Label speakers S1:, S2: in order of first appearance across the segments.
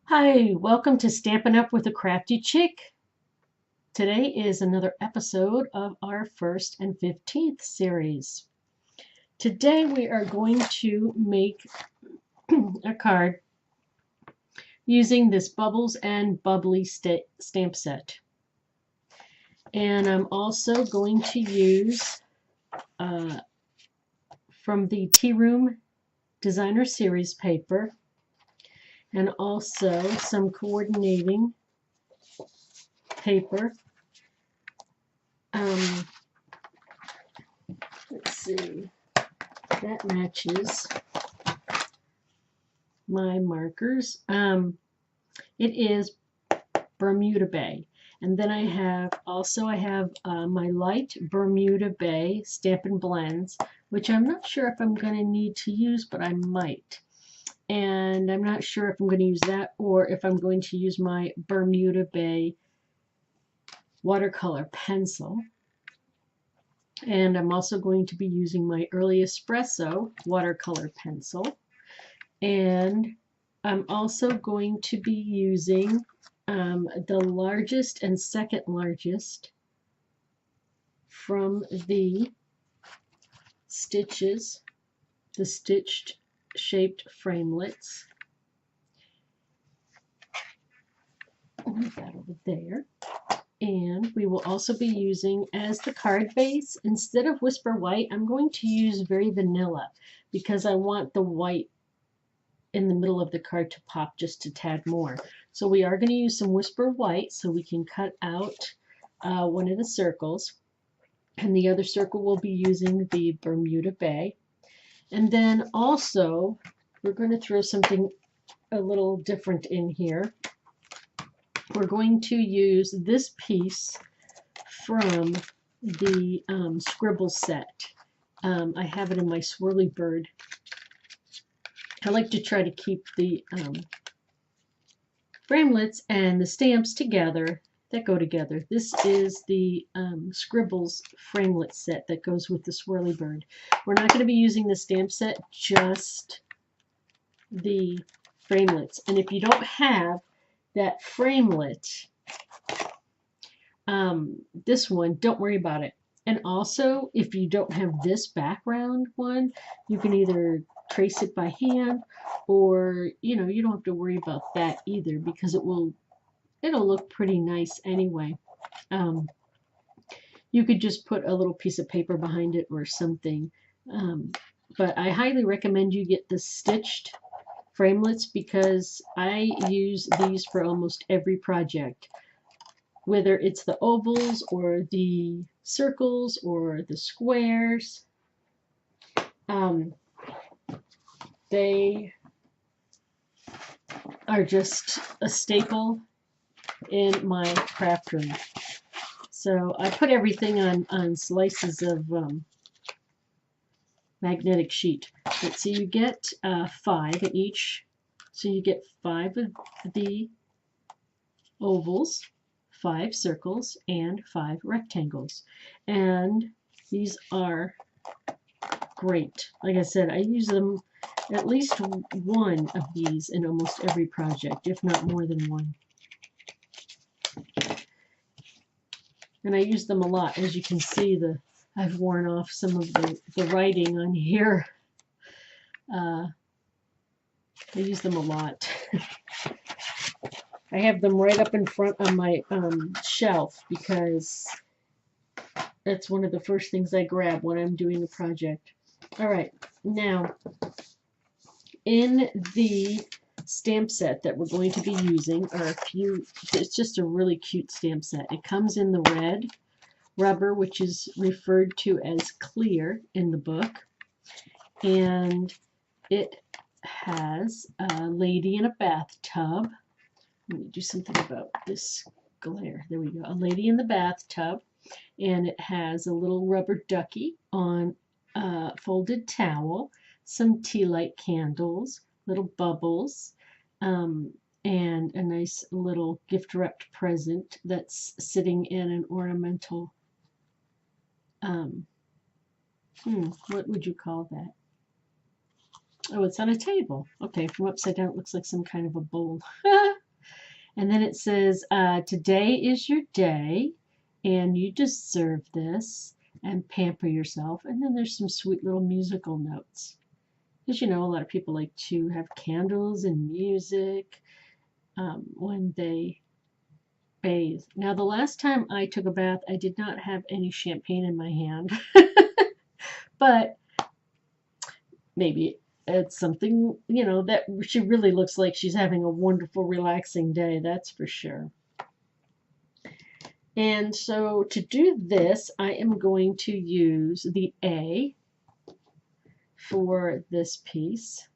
S1: Hi, welcome to Stampin' Up with a Crafty Chick. Today is another episode of our first and 15th series. Today we are going to make a card using this Bubbles and Bubbly stamp set. And I'm also going to use from the Tea Room Designer Series paper and also some coordinating paper. Let's see, that matches my markers. It is Bermuda Bay. And then I have my light Bermuda Bay Stampin' Blends, which I'm not sure if I'm going to need to use, but I might. And I'm not sure if I'm going to use that or if I'm going to use my Bermuda Bay watercolor pencil. And I'm also going to be using my early Espresso watercolor pencil. And I'm also going to be using the largest and second largest from the stitched shaped framelits. Move that over there. And we will also be using, as the card base, instead of Whisper White, I'm going to use Very Vanilla because I want the white in the middle of the card to pop just a tad more. So we are going to use some Whisper White so we can cut out one of the circles. And the other circle will be using the Bermuda Bay. And then also, we're going to throw something a little different in here. We're going to use this piece from the Scribbles set. I have it in my Swirly Bird. I like to try to keep the framelits and the stamps together that go together. This is the Scribbles framelit set that goes with the Swirly Bird. We're not going to be using the stamp set, just the framelits. And if you don't have that framelit, this one, don't worry about it. And also, if you don't have this background one, you can either trace it by hand, or you don't have to worry about that either, because it'll look pretty nice anyway. You could just put a little piece of paper behind it or something, but I highly recommend you get the stitched framelits because I use these for almost every project, whether it's the ovals or the circles or the squares. They are just a staple in my craft room. So I put everything on slices of magnetic sheet. But so you get 5 in each. So you get 5 of the ovals, 5 circles, and 5 rectangles. And these are great. Like I said, I use them at least one of these in almost every project, if not more than one. And I use them a lot. As you can see, I've worn off some of the writing on here. I use them a lot. I have them right up in front of my shelf because that's one of the first things I grab when I'm doing a project. All right, now in the stamp set that we're going to be using are a few. It's just a really cute stamp set. It comes in the red rubber, which is referred to as clear in the book, and it has a lady in a bathtub. Let me do something about this glare. There we go. A lady in the bathtub, and it has a little rubber ducky on a folded towel, some tea light candles, little bubbles, and a nice little gift wrapped present that's sitting in an ornamental, what would you call that? Oh, it's on a table. Okay, from upside down it looks like some kind of a bowl. And then it says, today is your day, and you deserve this, and pamper yourself. And then there's some sweet little musical notes. Because you know, a lot of people like to have candles and music when they bathe. Now, the last time I took a bath, I did not have any champagne in my hand. But maybe it's something, you know, that she really looks like she's having a wonderful, relaxing day, that's for sure. And so to do this, I am going to use the A for this piece.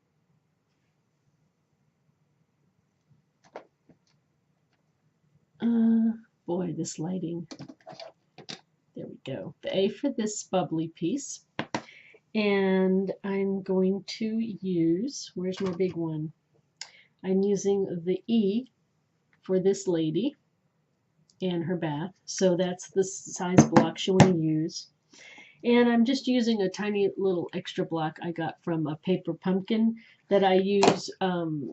S1: Boy, this lighting. There we go. The A for this bubbly piece. And I'm going to use, where's my big one? I'm using the E for this lady and her bath. So that's the size block she want to use. And I'm just using a tiny little extra block I got from a paper pumpkin that I use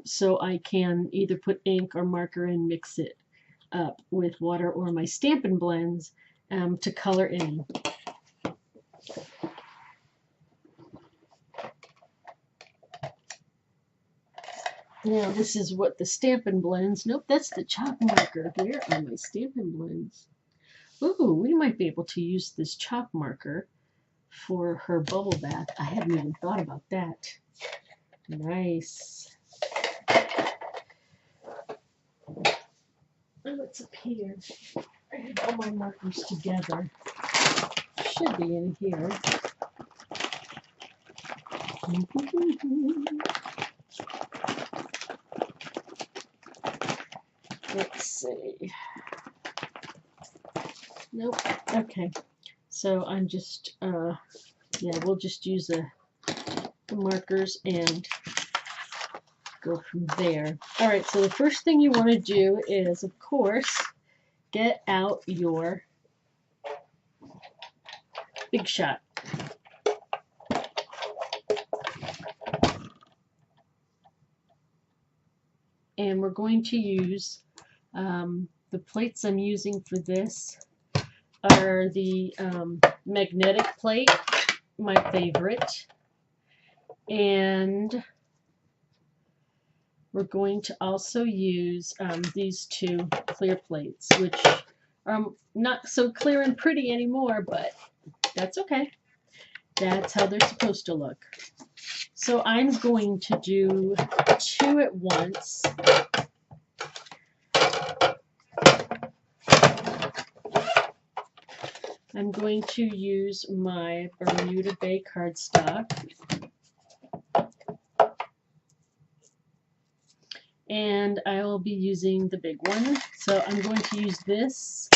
S1: so I can either put ink or marker and mix it up with water or my Stampin' blends to color in. Now this is what the Stampin' blends. Nope, that's the chalk marker. Where are my Stampin' blends? Ooh, we might be able to use this chalk marker for her bubble bath. I hadn't even thought about that. Nice. Oh, it's up here. I have all my markers together. Should be in here. Let's see. Nope. Okay. So I'm just, yeah, we'll just use the markers and go from there. All right, so the first thing you want to do is, of course, get out your Big Shot. And we're going to use, the plates I'm using for this are the magnetic plate, my favorite. And we're going to also use these two clear plates, which are not so clear and pretty anymore, but that's okay. That's how they're supposed to look. So I'm going to do two at once. I'm going to use my Bermuda Bay Cardstock. And I will be using the big one. So I'm going to use this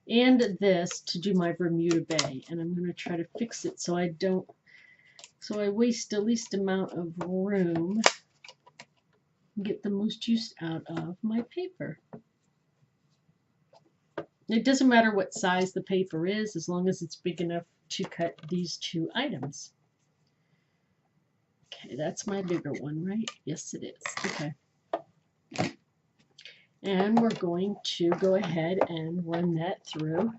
S1: and this to do my Bermuda Bay. And I'm going to try to fix it so I don't, so I waste the least amount of room and get the most use out of my paper. It doesn't matter what size the paper is, as long as it's big enough to cut these two items. Okay, that's my bigger one, right? Yes, it is. Okay. And we're going to go ahead and run that through.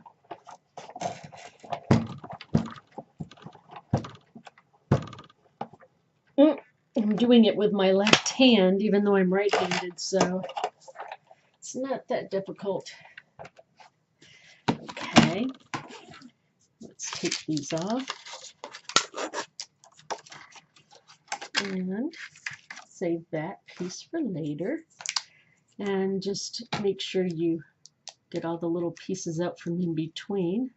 S1: I'm doing it with my left hand, even though I'm right-handed, so it's not that difficult. Okay, let's take these off and save that piece for later. And just make sure you get all the little pieces out from in between.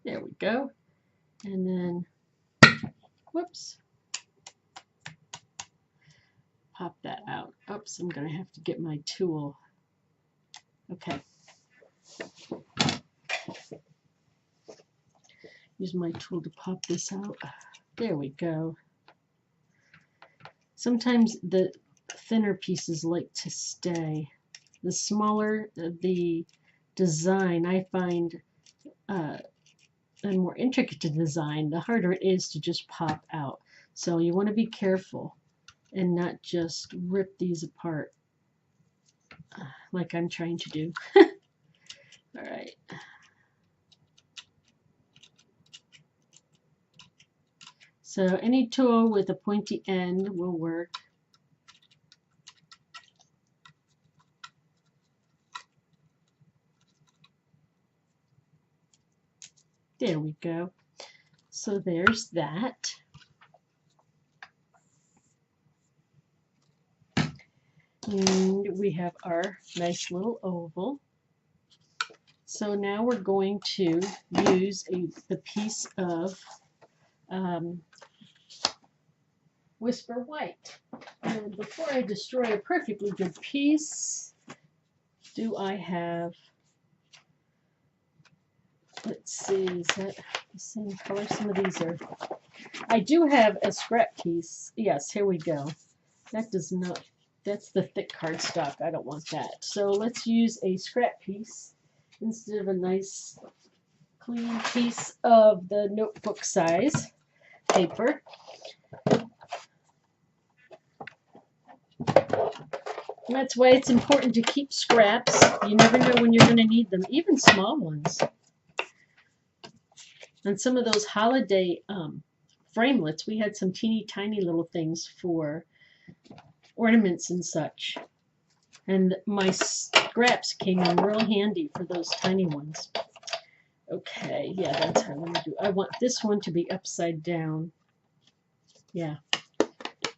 S1: There we go. And then, whoops, pop that out. Oops, I'm going to have to get my tool. Okay. Use my tool to pop this out. There we go. Sometimes the thinner pieces like to stay. The smaller the design, I find and more intricate to design, the harder it is to just pop out. So you want to be careful and not just rip these apart like I'm trying to do. All right. So any tool with a pointy end will work. There we go. So there's that. And we have our nice little oval. So now we're going to use the piece of Whisper White. And before I destroy a perfectly good piece, do I have, let's see, is that the same color? Some of these are, I do have a scrap piece. Yes, here we go. That does not, that's the thick cardstock. I don't want that. So let's use a scrap piece instead of a nice clean piece of the notebook size paper. That's why it's important to keep scraps. You never know when you're going to need them, even small ones. And some of those holiday framelits, we had some teeny tiny little things for ornaments and such. And my scraps came in real handy for those tiny ones. Okay, yeah, that's how I want to do it. I want this one to be upside down. Yeah,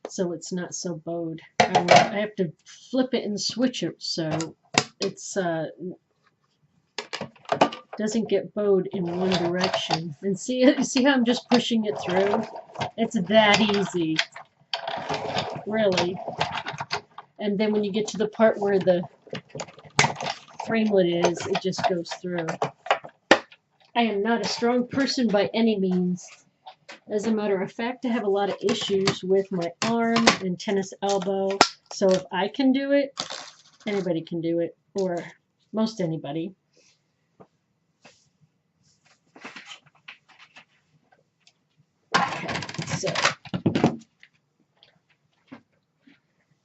S1: so it's not so bowed. I have to flip it and switch it so it's doesn't get bowed in one direction. And see how I'm just pushing it through? It's that easy, really. And then when you get to the part where the framelit is, it just goes through. I am not a strong person by any means. As a matter of fact, I have a lot of issues with my arm and tennis elbow. So if I can do it, anybody can do it, or most anybody. Okay, so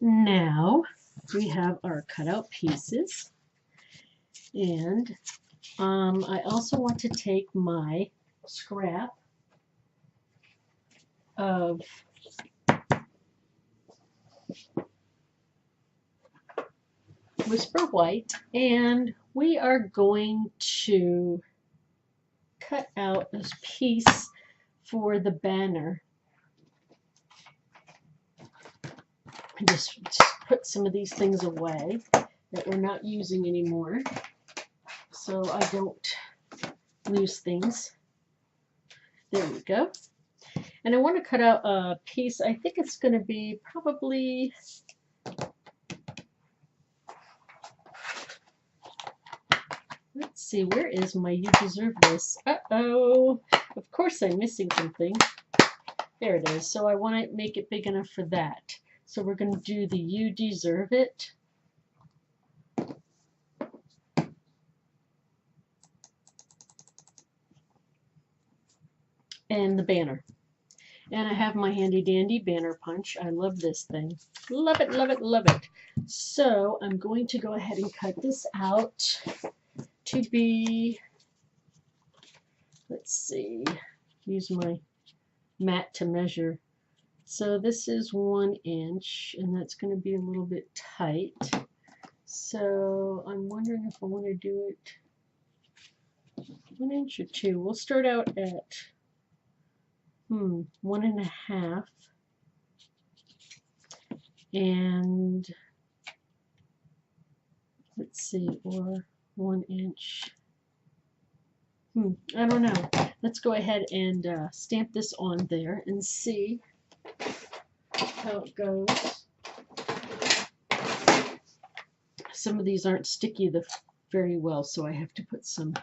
S1: now we have our cutout pieces, and I also want to take my scrap of Whisper White, and we are going to cut out this piece for the banner. And just put some of these things away that we're not using anymore, so I don't lose things. There we go. And I want to cut out a piece. I think it's going to be probably, let's see, where is my You Deserve This? Uh-oh. Of course I'm missing something. There it is. So I want to make it big enough for that. So we're going to do the You Deserve It. And the banner. And I have my handy dandy banner punch. I love this thing. Love it, love it, love it. So I'm going to go ahead and cut this out to be, let's see, use my mat to measure. So this is 1 inch, and that's going to be a little bit tight. So I'm wondering if I want to do it 1 inch or 2. We'll start out at 1.5, and let's see, or 1 inch. I don't know. Let's go ahead and stamp this on there and see how it goes. Some of these aren't sticky very well, so I have to put some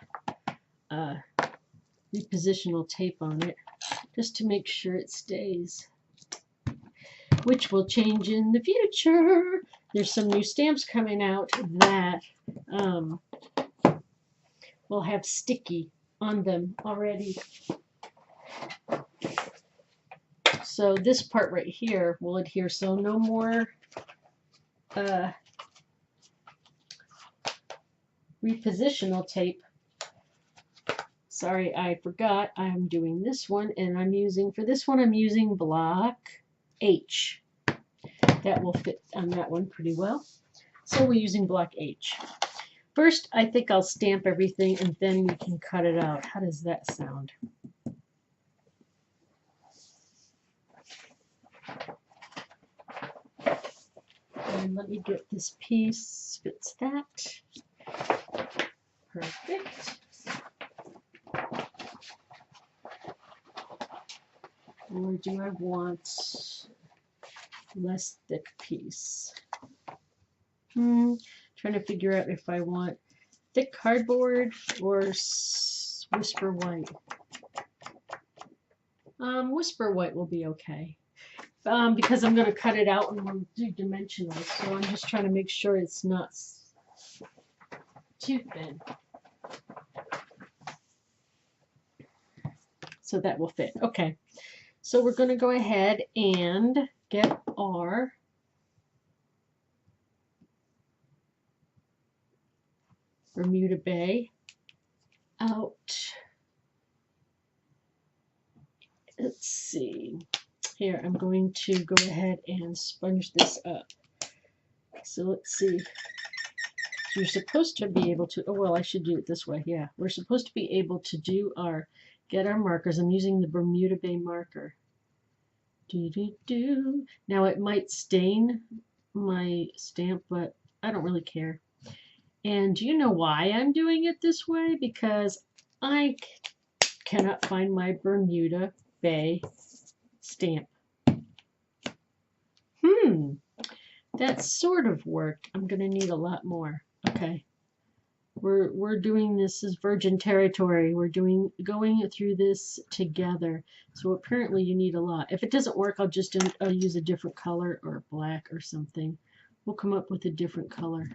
S1: repositional tape on it just to make sure it stays, which will change in the future. There's some new stamps coming out that will have sticky on them already. So this part right here will adhere, so no more repositional tape. Sorry, I forgot. I'm doing this one, and I'm using, for this one, I'm using block H. That will fit on that one pretty well. So we're using block H. First, I think I'll stamp everything, and then we can cut it out. How does that sound? And let me get this piece, fits that. Perfect. Or do I want less thick piece? Trying to figure out if I want thick cardboard or whisper white. Whisper white will be okay. Because I'm going to cut it out and we'll do dimensional, so I'm just trying to make sure it's not too thin. So that will fit. Okay, so we're going to go ahead and get our Bermuda Bay out. Let's see. Here, I'm going to go ahead and sponge this up. So let's see. You're supposed to be able to, oh, well, I should do it this way. Yeah, we're supposed to be able to do get our markers. I'm using the Bermuda Bay marker. Now, it might stain my stamp, but I don't really care. And do you know why I'm doing it this way? Because I cannot find my Bermuda Bay stamp. That sort of worked. I'm going to need a lot more. Okay. We're doing this as virgin territory. We're going through this together. So apparently you need a lot. If it doesn't work, I'll use a different color or black or something. We'll come up with a different color.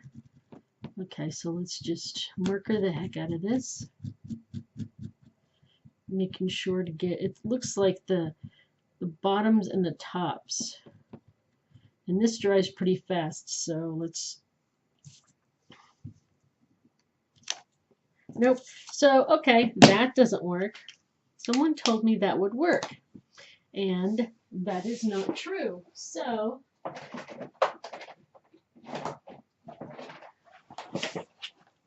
S1: Okay, so let's just marker the heck out of this. Making sure to get, it looks like the bottoms and the tops. And this dries pretty fast, so let's... Nope. So, okay, that doesn't work. Someone told me that would work. And that is not true. So,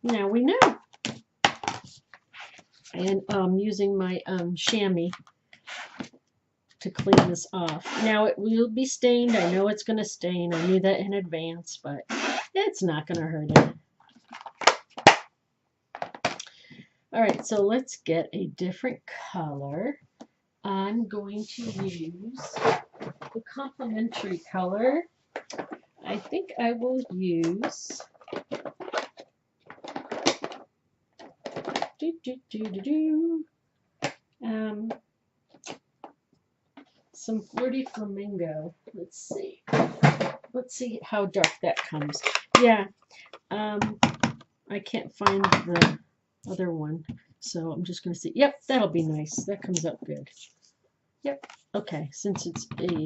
S1: now we know. And I'm using my chamois to clean this off. Now it will be stained. I know it's going to stain. I knew that in advance, but it's not going to hurt it. Alright, so let's get a different color. I'm going to use the complementary color. I think I will use some Flirty Flamingo. Let's see how dark that comes. Yeah, I can't find the other one, so I'm just going to see. Yep, that'll be nice. That comes up good. Yep. Okay, since it's a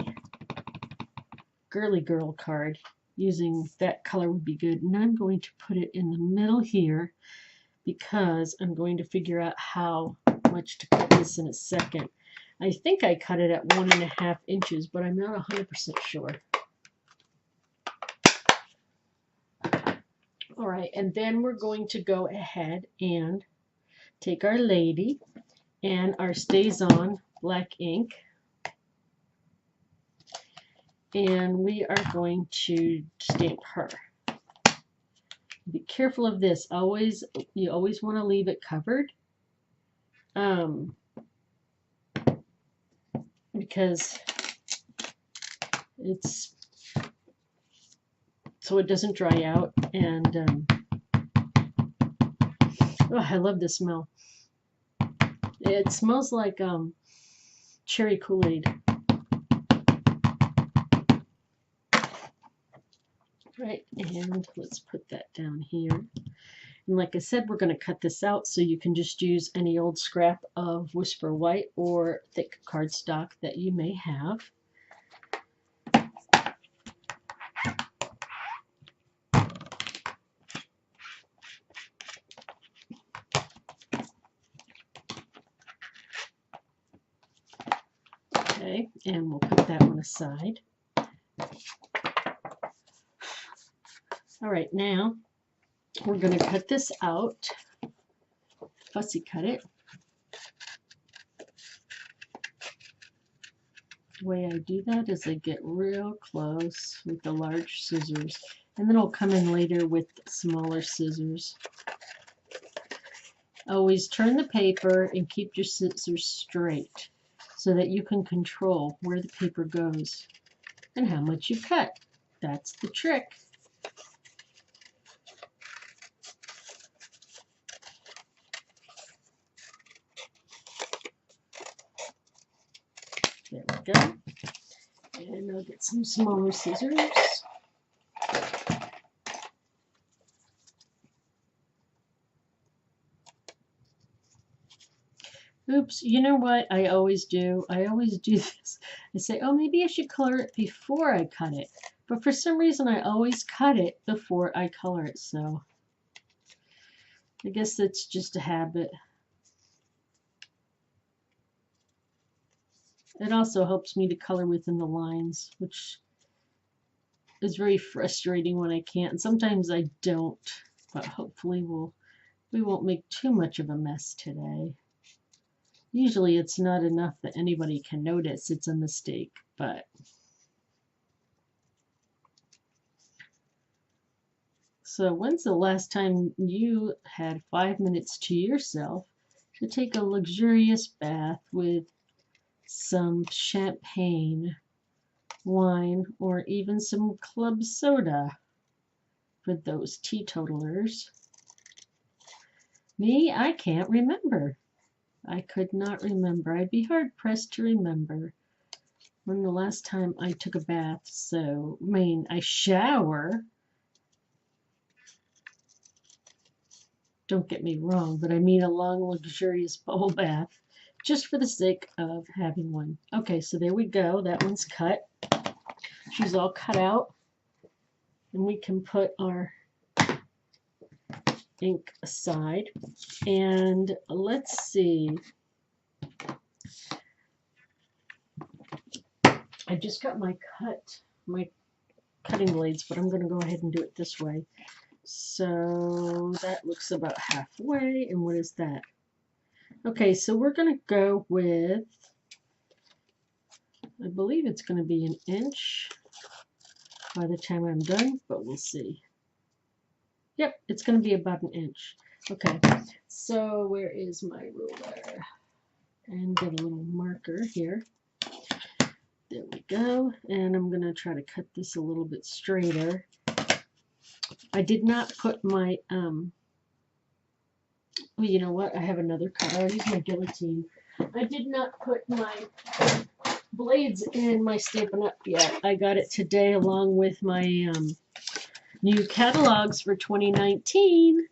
S1: girly girl card, using that color would be good. And I'm going to put it in the middle here because I'm going to figure out how much to cut this in a second. I think I cut it at 1.5 inches, but I'm not 100% sure. All right, and then we're going to go ahead and take Our Lady and our Stāzon black ink, and we are going to stamp her. Be careful of this. You always want to leave it covered, because it's so it doesn't dry out. And oh, I love the smell. It smells like cherry Kool-Aid. Right, and let's put that down here. And like I said, we're going to cut this out so you can just use any old scrap of Whisper White or thick cardstock that you may have. Okay, and we'll put that one aside. All right, now we're going to cut this out, fussy cut it. The way I do that is I get real close with the large scissors, and then I'll come in later with smaller scissors. Always turn the paper and keep your scissors straight so that you can control where the paper goes and how much you cut. That's the trick. There we go. And I'll get some smaller scissors. Oops, you know what I always do? I always do this. I say, oh, maybe I should color it before I cut it. But for some reason, I always cut it before I color it. So I guess that's just a habit. It also helps me to color within the lines, which is very frustrating when I can't. And sometimes I don't, but hopefully we won't make too much of a mess today. Usually it's not enough that anybody can notice it's a mistake, but so when's the last time you had 5 minutes to yourself to take a luxurious bath with some champagne, wine, or even some club soda for those teetotalers? Me, I can't remember. I could not remember. I'd be hard pressed to remember when the last time I took a bath. So, I mean, I shower. Don't get me wrong, but I mean a long, luxurious bubble bath just for the sake of having one. Okay, so there we go. That one's cut. She's all cut out. And we can put our ink aside, and let's see. I just got my cutting blades, but I'm going to go ahead and do it this way. So that looks about halfway. And what is that? Okay, so we're going to go with, I believe it's going to be 1 inch by the time I'm done, but we'll see. Yep, it's going to be about 1 inch. Okay, so where is my ruler? And get a little marker here. There we go. And I'm going to try to cut this a little bit straighter. I did not put my, well, you know what? I have another cut. I'll use my guillotine. I did not put my blades in my Stampin' Up yet. I got it today along with my new catalogs for 2019,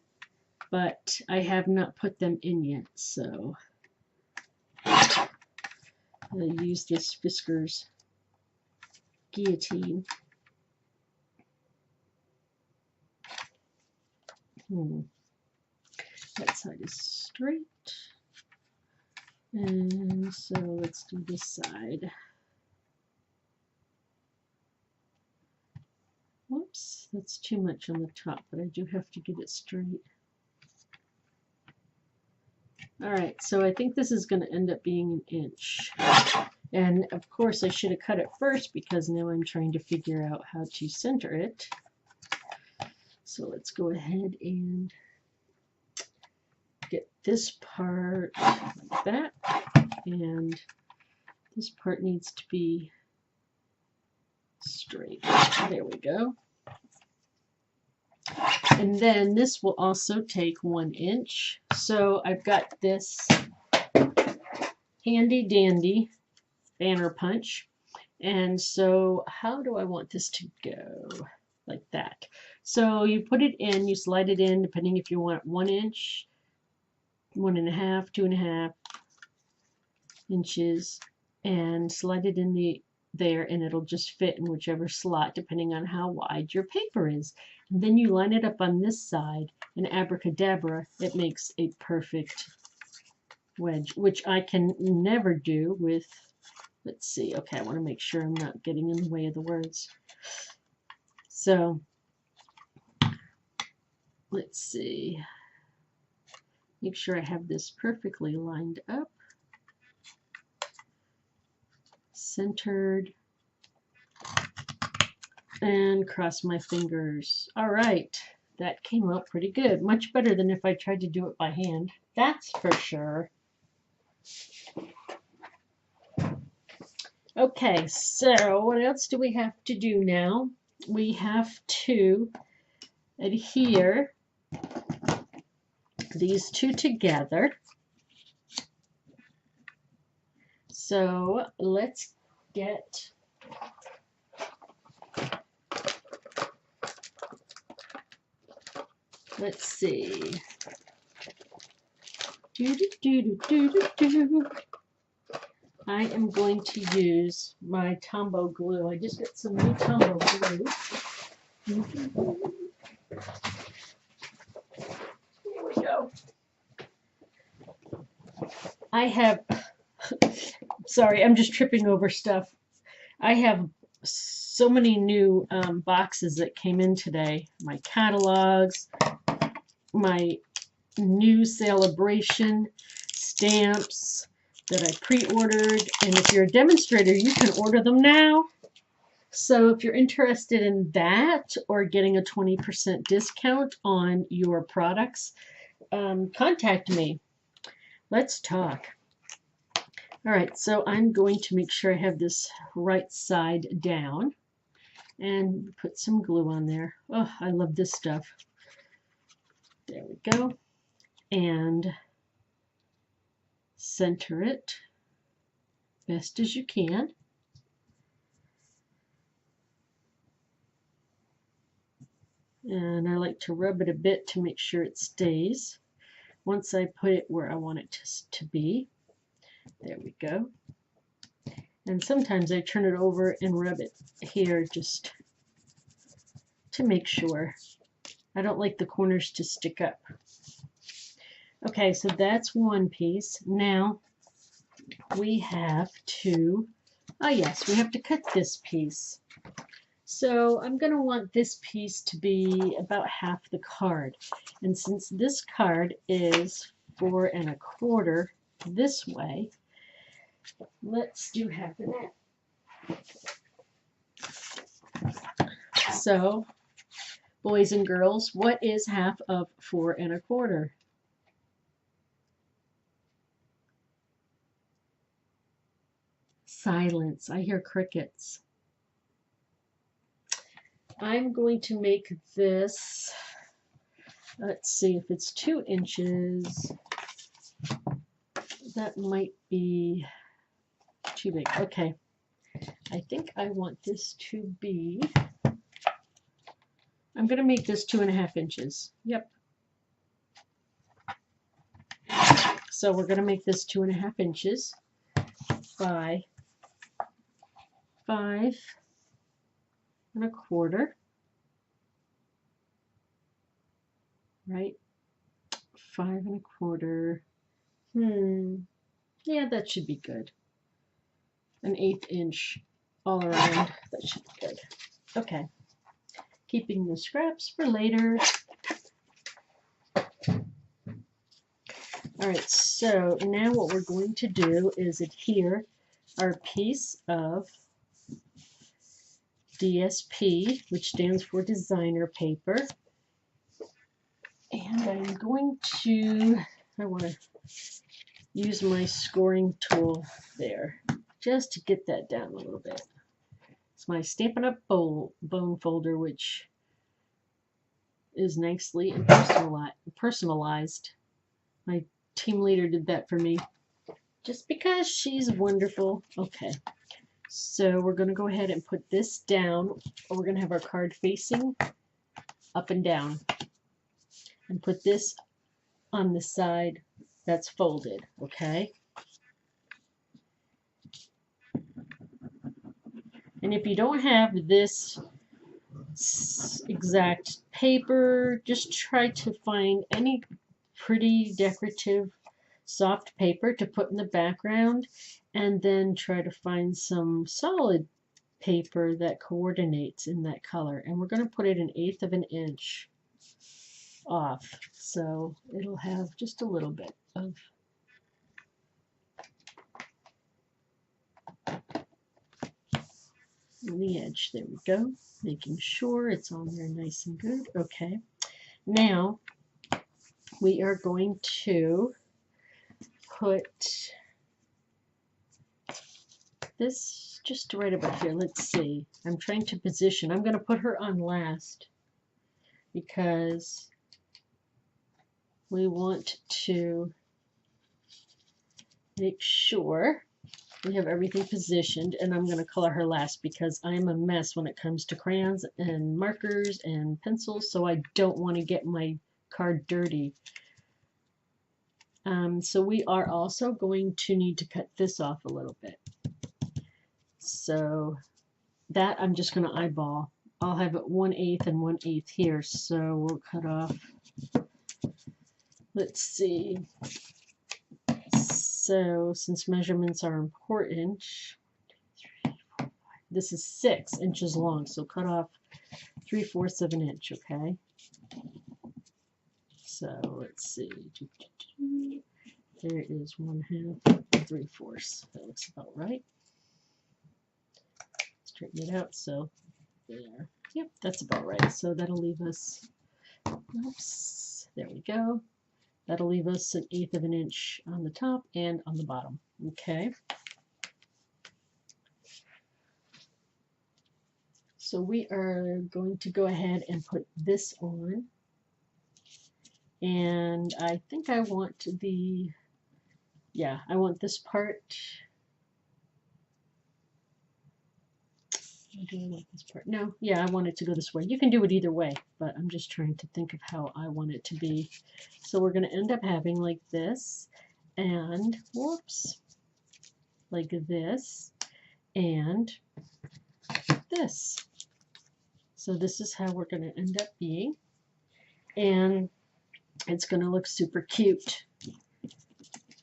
S1: but I have not put them in yet, so I'll use this Fiskars guillotine. That side is straight, and so let's do this side. Whoops, that's too much on the top, but I do have to get it straight. Alright, so I think this is going to end up being 1 inch. And of course I should have cut it first because now I'm trying to figure out how to center it. So let's go ahead and get this part like that. And this part needs to be straight. There we go. And then this will also take 1 inch. So I've got this handy dandy banner punch. And so how do I want this to go? like that. So you put it in, you slide it in, depending if you want 1 inch, 1.5, 2.5 inches, and slide it in there, and it'll just fit in whichever slot depending on how wide your paper is. And then you line it up on this side, and abracadabra, it makes a perfect wedge, which I can never do with, let's see, okay, I want to make sure I'm not getting in the way of the words. So let's see, make sure I have this perfectly lined up, centered, and cross my fingers. All right, that came out pretty good. Much better than if I tried to do it by hand. That's for sure. Okay, so what else do we have to do now? We have to adhere these two together. So let's get let's see. I am going to use my Tombow glue. I just got some new Tombow glue. Here we go. I have, sorry, I'm just tripping over stuff. I have so many new boxes that came in today. My catalogs, my new celebration stamps that I pre-ordered, and if you're a demonstrator, you can order them now. So if you're interested in that or getting a 20% discount on your products, contact me. Let's talk. All right, so I'm going to make sure I have this right side down and put some glue on there. Oh, I love this stuff. There we go. And center it best as you can. And I like to rub it a bit to make sure it stays. Once I put it where I want it to be. There we go. And sometimes I turn it over and rub it here just to make sure. I don't like the corners to stick up. Okay, so that's one piece. Now we have to, yes, we have to cut this piece. So I'm going to want this piece to be about half the card. And since this card is 4 1/4 this way, let's do half of that. So, boys and girls, what is half of 4 1/4? Silence. I hear crickets. I'm going to make this, let's see, if it's 2 inches, that might be too big. Okay, I think I want this to be, I'm going to make this 2.5 inches. Yep. So we're going to make this 2.5 inches by 5 1/4. Right? 5 1/4. Yeah, that should be good. An 1/8 inch all around. That should be good. Okay. Keeping the scraps for later. Alright, so now what we're going to do is adhere our piece of DSP, which stands for designer paper. And I'm going to, I want to use my scoring tool there, just to get that down a little bit. It's my Stampin' Up! Bone folder, which is nicely and personalized. My team leader did that for me, just because she's wonderful. Okay, So we're going to go ahead and put this down. We're going to have our card facing up and down. And put this on the side that's folded, okay? And if you don't have this exact paper, just try to find any pretty decorative soft paper to put in the background, and then try to find some solid paper that coordinates in that color. And we're going to put it 1/8 of an inch off, so it'll have just a little bit of on the edge. There we go, making sure it's on there nice and good. Okay, now we are going to put this just right about here. Let's see, I'm trying to position. I'm going to put her on last because we want to make sure we have everything positioned, and I'm going to color her last because I'm a mess when it comes to crayons and markers and pencils, so I don't want to get my card dirty. So we are also going to need to cut this off a little bit. So that I'm just going to eyeball. I'll have it 1/8 and 1/8 here, so we'll cut off, let's see. So since measurements are important, this is 6 inches long, so cut off 3/4 of an inch, okay? So let's see. There is 1/2 and 3/4. That looks about right. Straighten it out, so there. Yep, that's about right. So that'll leave us, oops, there we go. That'll leave us 1/8 of an inch on the top and on the bottom. Okay. So we are going to go ahead and put this on. And I think I want the, yeah, I want this part. Do I want this part? No, yeah, I want it to go this way. You can do it either way, but I'm just trying to think of how I want it to be. So we're going to end up having like this, and whoops, like this, and this. So this is how we're going to end up being, and it's going to look super cute.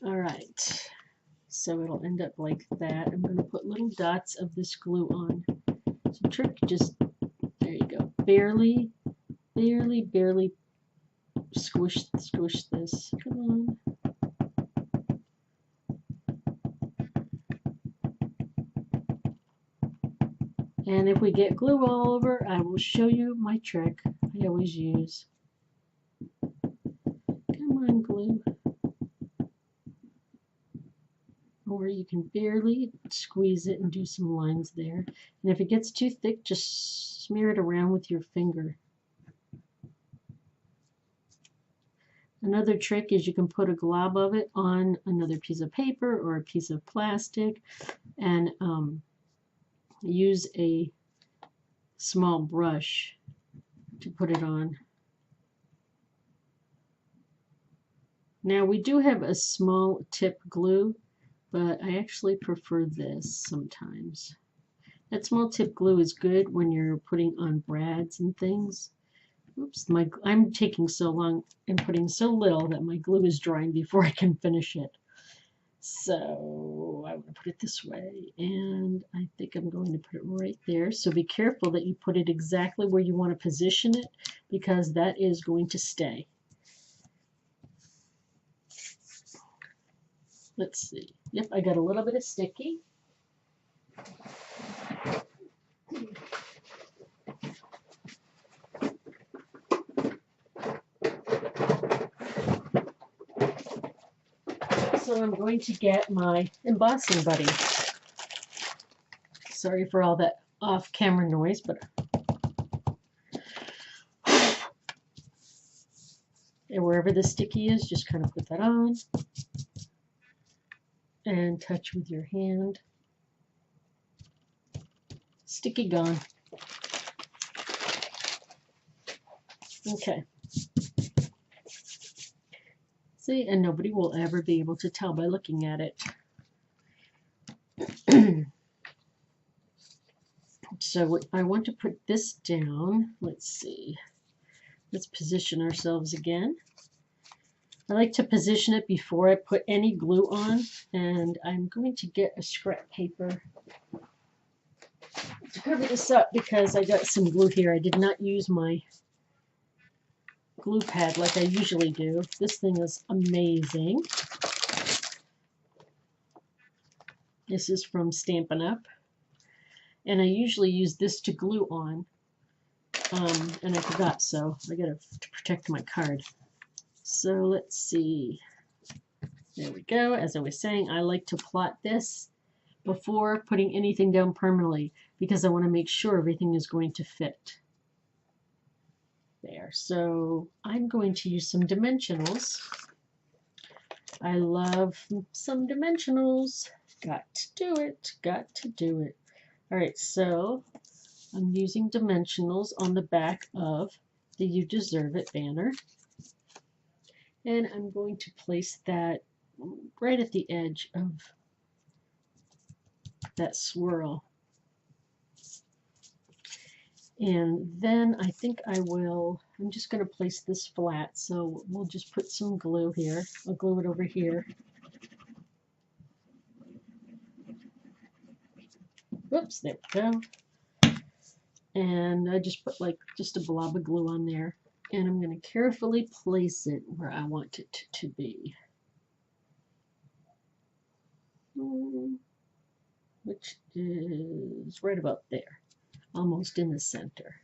S1: All right, so it'll end up like that. I'm going to put little dots of this glue on. So trick, just, there you go, barely squish this. Come on. And if we get glue all over, I will show you my trick I always use. Come on, glue. Or you can barely squeeze it and do some lines there. And if it gets too thick, just smear it around with your finger. Another trick is you can put a glob of it on another piece of paper or a piece of plastic, and use a small brush to put it on. Now we do have a small tip glue, but I actually prefer this sometimes. That small tip glue is good when you're putting on brads and things. Oops, I'm taking so long and putting so little that my glue is drying before I can finish it. So I want to put it this way, and I think I'm going to put it right there. So be careful that you put it exactly where you want to position it, because that is going to stay. Let's see. Yep, I got a little bit of sticky. So I'm going to get my embossing buddy. Sorry for all that off-camera noise, but and wherever the sticky is, just kind of put that on and touch with your hand. Sticky gone. Okay. See, and nobody will ever be able to tell by looking at it. So I want to put this down. Let's see. Let's position ourselves again. I like to position it before I put any glue on, and I'm going to get a scrap paper to cover this up because I got some glue here. I did not use my glue pad like I usually do. This thing is amazing. This is from Stampin' Up, and I usually use this to glue on, and I forgot, so I gotta to protect my card. So let's see. There we go. As I was saying, I like to plot this before putting anything down permanently because I want to make sure everything is going to fit. There. So I'm going to use some dimensionals. I love some dimensionals. Got to do it. Got to do it. All right, so I'm using dimensionals on the back of the You Deserve It banner. And I'm going to place that right at the edge of that swirl. And then I think I'm just going to place this flat. So we'll just put some glue here. I'll glue it over here. Whoops, there we go. And I just put like just a blob of glue on there. And I'm going to carefully place it where I want it to be. Which is right about there. Almost in the center.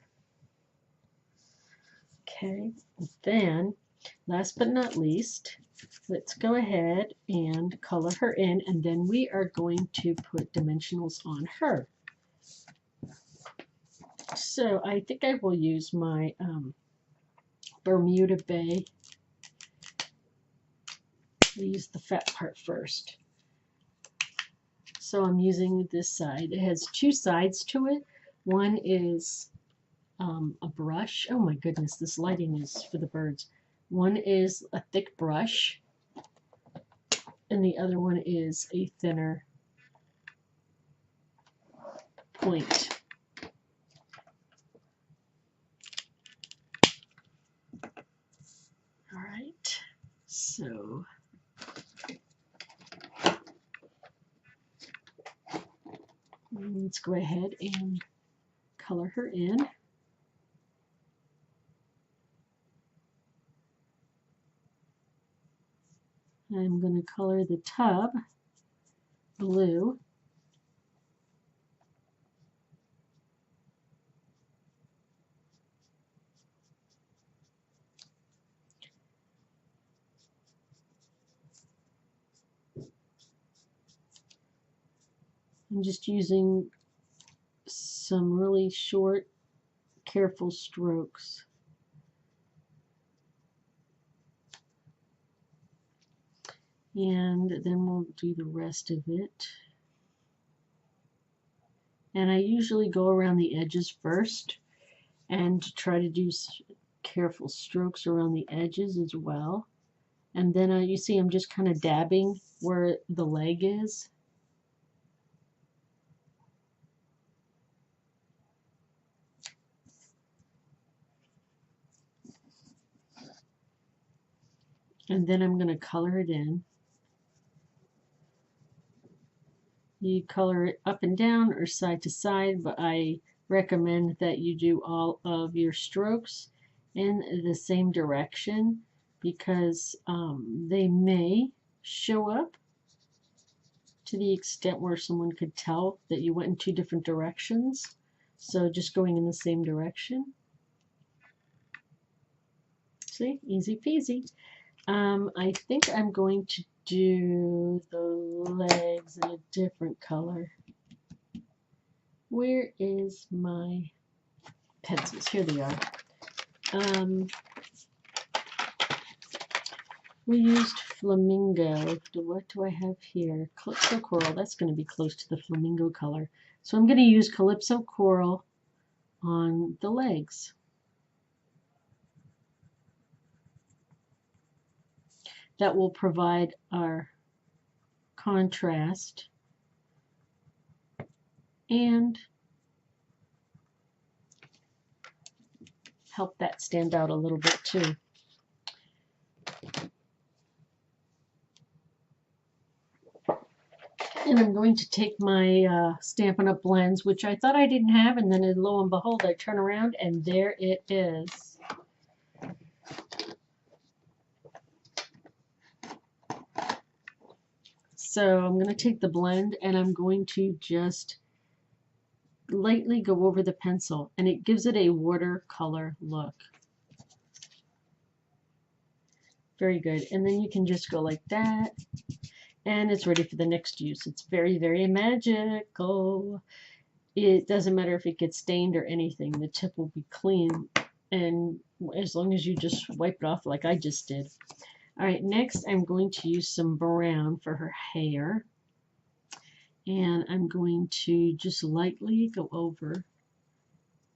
S1: Okay, then last but not least, let's go ahead and color her in, and then we are going to put dimensionals on her. So I think I will use my Bermuda Bay. I'll use the fat part first. So I'm using this side. It has two sides to it. One is a brush. Oh my goodness, this lighting is for the birds. One is a thick brush, and the other one is a thinner point. All right, so let's go ahead and color her in. I'm going to color the tub blue. I'm just using some really short, careful strokes. And then we'll do the rest of it. And I usually go around the edges first and try to do careful strokes around the edges as well. And then you see I'm just kind of dabbing where the leg is. And then I'm going to color it in. You color it up and down or side to side, but I recommend that you do all of your strokes in the same direction because they may show up to the extent where someone could tell that you went in two different directions. So just going in the same direction. See, easy peasy. I think I'm going to do the legs in a different color. Where is my pencils? Here they are. We used flamingo. What do I have here? Calypso coral. That's going to be close to the flamingo color. So I'm going to use Calypso Coral on the legs. That will provide our contrast and help that stand out a little bit too. And I'm going to take my Stampin' Up! Blends, which I thought I didn't have, and then lo and behold, I turn around and there it is. So I'm going to take the blend and I'm going to just lightly go over the pencil, and it gives it a watercolor look. Very good. And then you can just go like that, and it's ready for the next use. It's very, very magical. It doesn't matter if it gets stained or anything. The tip will be clean, and as long as you just wipe it off like I just did. All right, next I'm going to use some brown for her hair. And I'm going to just lightly go over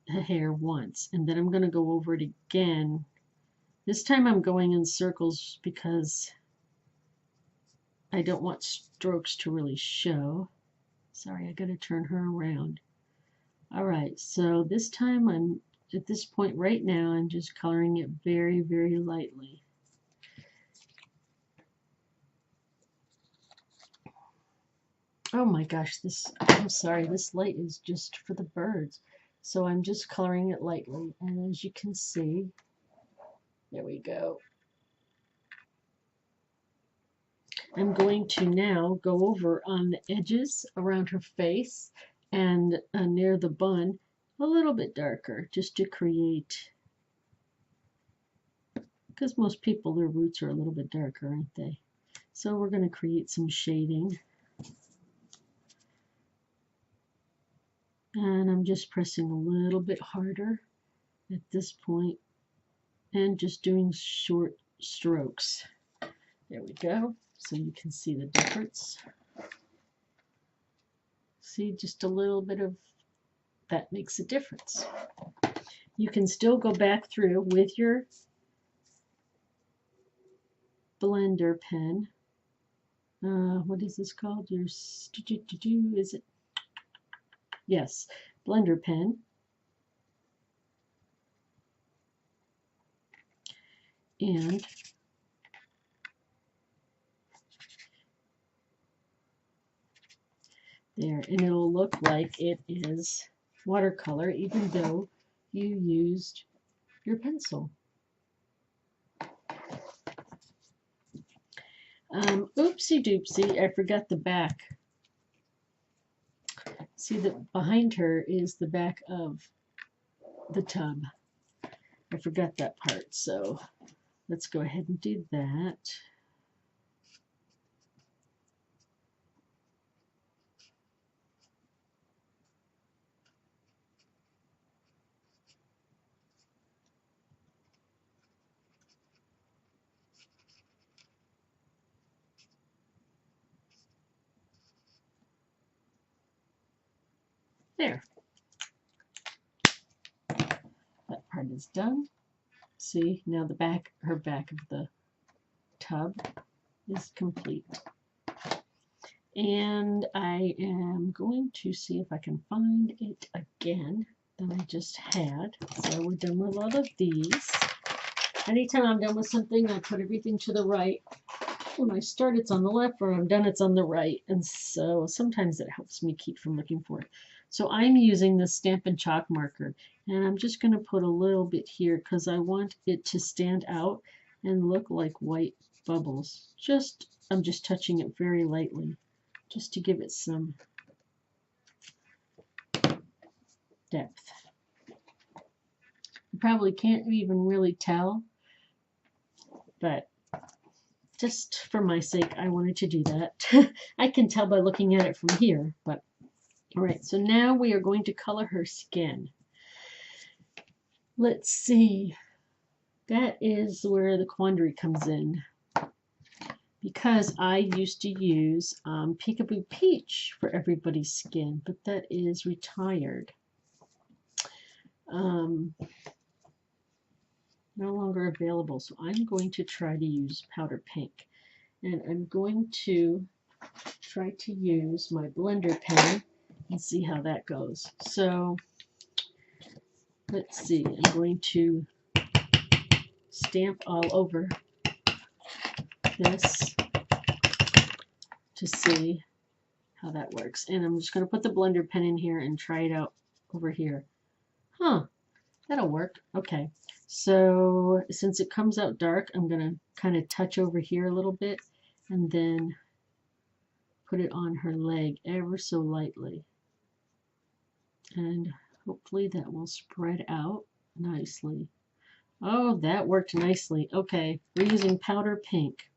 S1: the hair once, and then I'm going to go over it again. This time I'm going in circles because I don't want strokes to really show. Sorry, I got to turn her around. All right, so this time I'm at this point right now, I'm just coloring it very, very lightly. Oh my gosh, I'm sorry, this light is just for the birds. So I'm just coloring it lightly, and as you can see, there we go. I'm going to now go over on the edges around her face and near the bun a little bit darker, just to create, because most people, their roots are a little bit darker, aren't they? So we're going to create some shading. And I'm just pressing a little bit harder at this point and just doing short strokes. There we go. So you can see the difference. See, just a little bit of that makes a difference. You can still go back through with your blender pen. What is this called? Your is it? Yes, blender pen. And there, and it'll look like it is watercolor, even though you used your pencil. Oopsie doopsie, I forgot the back. See that behind her is the back of the tub. I forgot that part, so let's go ahead and do that. There. That part is done. See, now the back, her back of the tub is complete. And I am going to see if I can find it again that I just had. So we're done with all of these. Anytime I'm done with something, I put everything to the right. When I start, it's on the left, or I'm done, it's on the right. And so sometimes it helps me keep from looking for it. So I'm using the Stampin' chalk marker, and I'm just going to put a little bit here because I want it to stand out and look like white bubbles. I'm just touching it very lightly, just to give it some depth. You probably can't even really tell, but just for my sake, I wanted to do that. I can tell by looking at it from here, but all right, so now we are going to color her skin. Let's see. That is where the quandary comes in. because I used to use Peekaboo Peach for Everybody's Skin, but that is retired. No longer available, so I'm going to try to use Powder Pink. And I'm going to try to use my blender pen and see how that goes. So let's see, I'm going to stamp all over this to see how that works. And I'm just going to put the blender pen in here and try it out over here. Huh, that'll work. Okay, so since it comes out dark, I'm going to kind of touch over here a little bit and then put it on her leg ever so lightly. And hopefully that will spread out nicely. Oh, that worked nicely. Okay, we're using Powder Pink.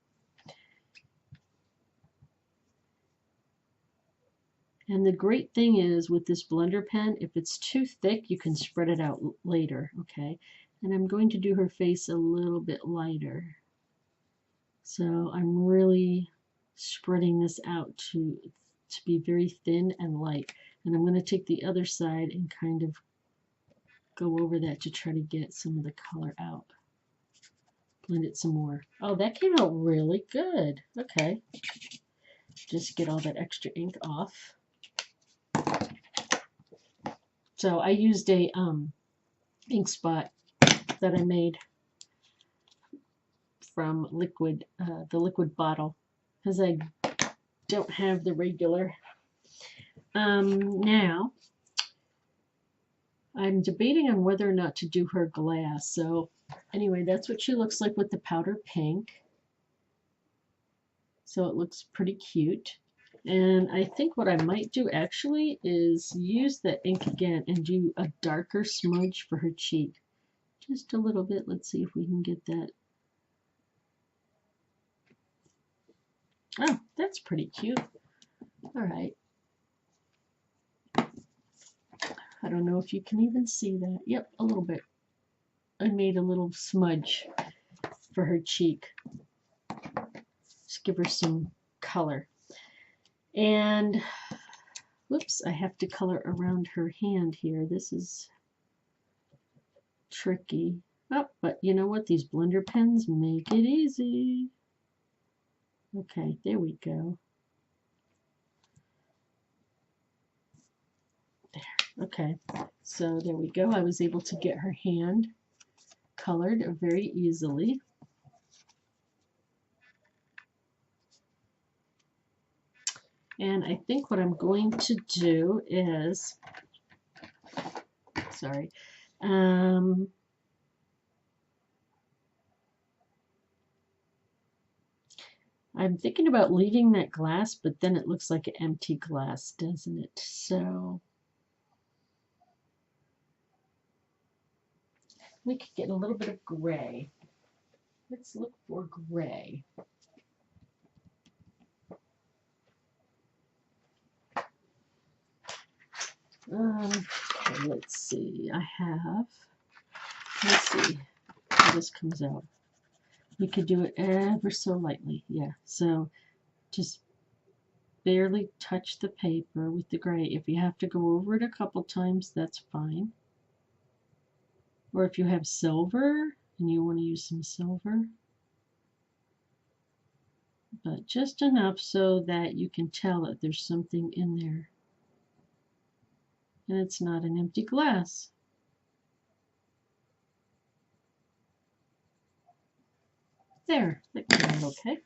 S1: And the great thing is with this blender pen, if it's too thick, you can spread it out later, okay? And I'm going to do her face a little bit lighter. So I'm really spreading this out to be very thin and light. And I'm going to take the other side and kind of go over that to try to get some of the color out. Blend it some more. Oh, that came out really good. Okay. Just get all that extra ink off. So I used a ink spot that I made from liquid, the liquid bottle, because I don't have the regular. Now, I'm debating on whether or not to do her glass. So anyway, that's what she looks like with the powder pink. So it looks pretty cute. And I think what I might do actually is use the ink again and do a darker smudge for her cheek. Just a little bit. Let's see if we can get that. Oh, that's pretty cute. All right. I don't know if you can even see that. Yep, a little bit. I made a little smudge for her cheek. Just give her some color. And, whoops, I have to color around her hand here. This is tricky. Oh, but you know what? These blender pens make it easy. Okay, there we go. There. Okay, so there we go. I was able to get her hand colored very easily. And I think what I'm going to do is, sorry, I'm thinking about leaving that glass, but then it looks like an empty glass, doesn't it? So we could get a little bit of gray. Let's look for gray. Okay, let's see. Let's see how this comes out. You could do it ever so lightly. Yeah, so just barely touch the paper with the gray. If you have to go over it a couple times, that's fine. Or if you have silver and you want to use some silver. But just enough so that you can tell that there's something in there. And it's not an empty glass. There, that came out okay.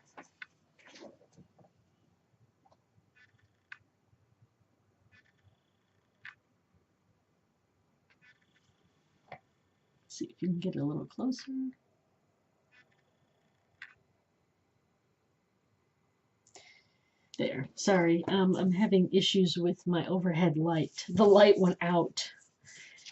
S1: Let's see if you can get a little closer. There, sorry, I'm having issues with my overhead light. The light went out,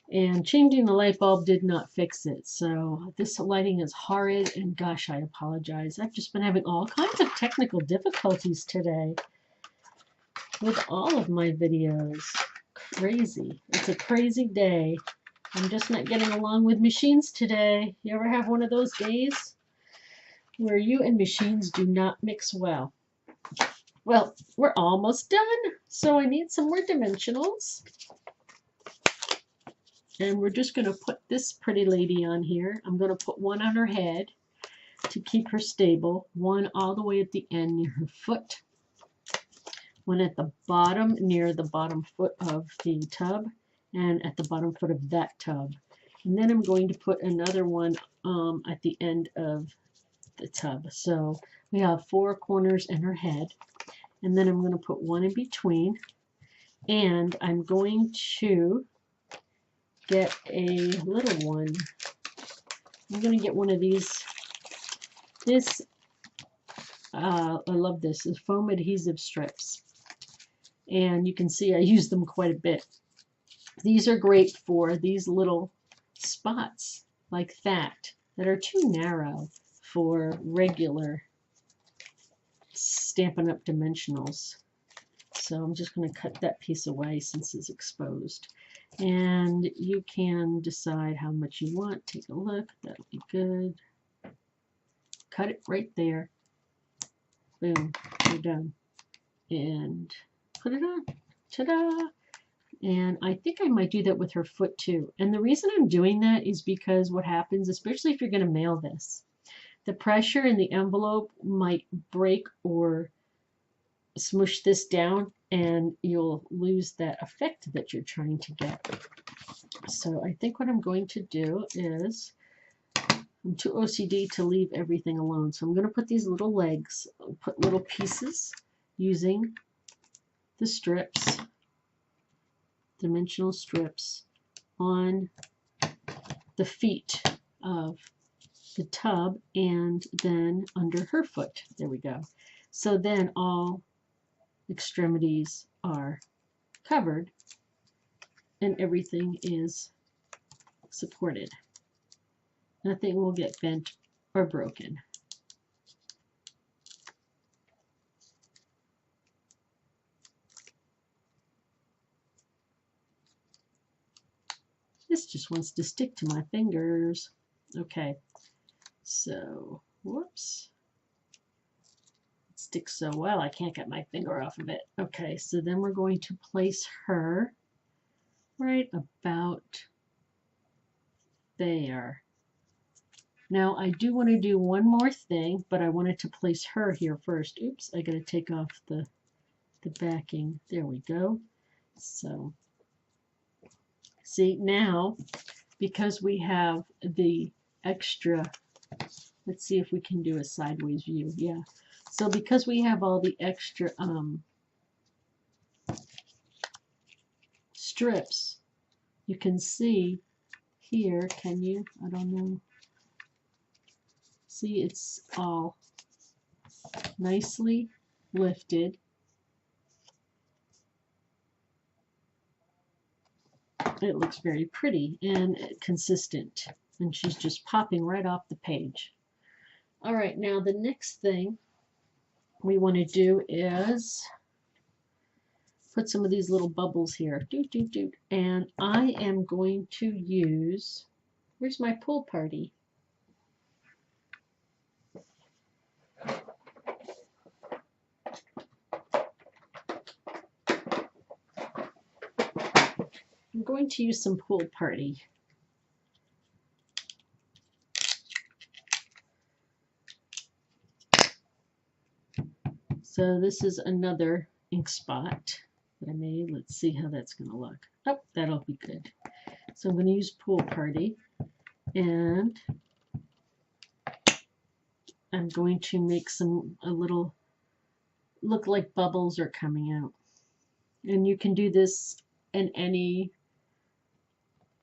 S1: and changing the light bulb did not fix it. So this lighting is horrid, and gosh, I apologize. I've just been having all kinds of technical difficulties today with all of my videos. Crazy. It's a crazy day. I'm just not getting along with machines today. You ever have one of those days? where you and machines do not mix well. Well, we're almost done, so I need some more dimensionals. And we're just going to put this pretty lady on here. I'm going to put one on her head to keep her stable, one all the way at the end near her foot, one at the bottom near the bottom foot of the tub, and at the bottom foot of that tub. And then I'm going to put another one at the end of the tub. So we have 4 corners in her head. And then I'm going to put one in between. And I'm going to get a little one. I'm going to get one of these. This, I love this, is foam adhesive strips. And you can see I use them quite a bit. These are great for these little spots like that are too narrow for regular Stampin' Up! Dimensionals. So I'm just going to cut that piece away since it's exposed. And you can decide how much you want. Take a look. That'll be good. Cut it right there. Boom. We're done. And put it on. Ta-da! And I think I might do that with her foot too. And the reason I'm doing that is because what happens, especially if you're going to mail this, the pressure in the envelope might break or smush this down, and you'll lose that effect that you're trying to get. So I think what I'm going to do is, I'm too OCD to leave everything alone. So I'm going to put these little legs, put little pieces using the strips, dimensional strips, on the feet of the tub and then under her foot. There we go. So then all extremities are covered and everything is supported. Nothing will get bent or broken. This just wants to stick to my fingers. Okay. So, whoops. It sticks so well, I can't get my finger off of it. Okay, so then we're going to place her right about there. Now, I do want to do one more thing, but I wanted to place her here first. Oops, I got to take off the backing. There we go. So, see, now, because we have the extra, let's see if we can do a sideways view. Yeah. So because we have all the extra strips, you can see here, can you? I don't know. See, it's all nicely lifted. It looks very pretty and consistent. And she's just popping right off the page. All right, now the next thing we want to do is put some of these little bubbles here. Doot, doot, doot. And I am going to use, where's my pool party? I'm going to use some pool party. So this is another ink spot that I made. Let's see how that's going to look. Oh, that'll be good. So I'm going to use Pool Party, and I'm going to make a little, look like bubbles are coming out. And you can do this in any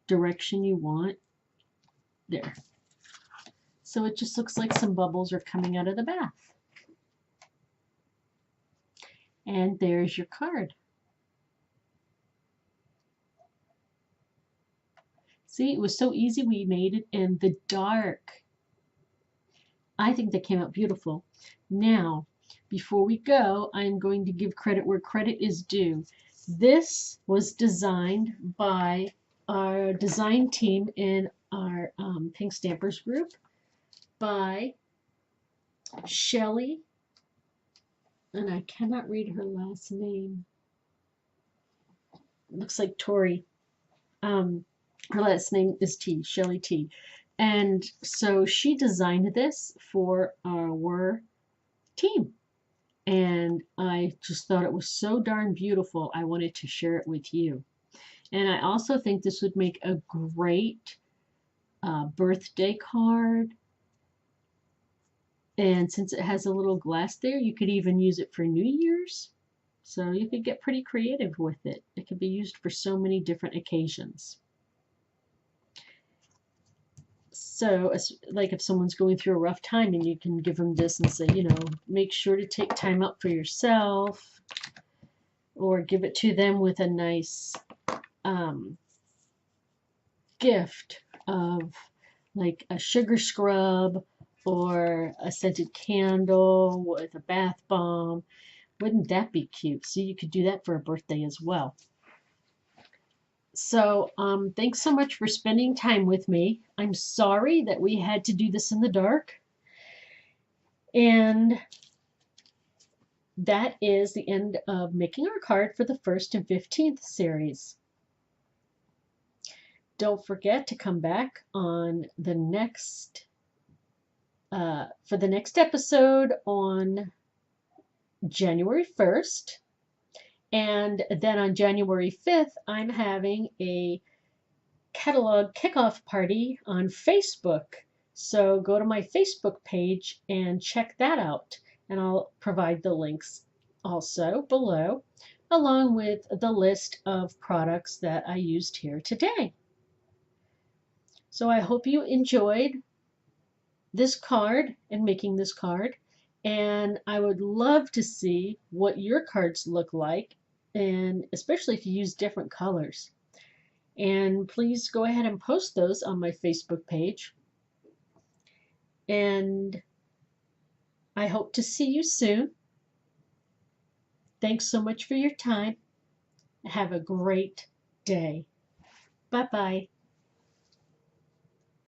S1: direction you want. There. So it just looks like some bubbles are coming out of the bath. And there's your card. See, it was so easy. We made it in the dark. I think that came out beautiful. Now, before we go, I'm going to give credit where credit is due. This was designed by our design team in our Pink Stampers group by Shelley, and I cannot read her last name. It looks like Tori. Her last name is T, Shelley T. And so she designed this for our team. And I just thought it was so darn beautiful, I wanted to share it with you. And I also think this would make a great birthday card. And since it has a little glass there, you could even use it for New Year's. So you could get pretty creative with it. It could be used for so many different occasions. So, like if someone's going through a rough time and you can give them this and say, you know, make sure to take time out for yourself, or give it to them with a nice gift of like a sugar scrub or a scented candle with a bath bomb. Wouldn't that be cute? So you could do that for a birthday as well. So thanks so much for spending time with me. I'm sorry that we had to do this in the dark. And that is the end of making our card for the 1st and 15th series. Don't forget to come back on the next for the next episode on January 1st. And then on January 5th, I'm having a catalog kickoff party on Facebook. So go to my Facebook page and check that out. And I'll provide the links also below, along with the list of products that I used here today. So I hope you enjoyed this card and making this card. And I would love to see what your cards look like, and especially if you use different colors. And please go ahead and post those on my Facebook page. And I hope to see you soon. Thanks so much for your time. Have a great day. Bye-bye.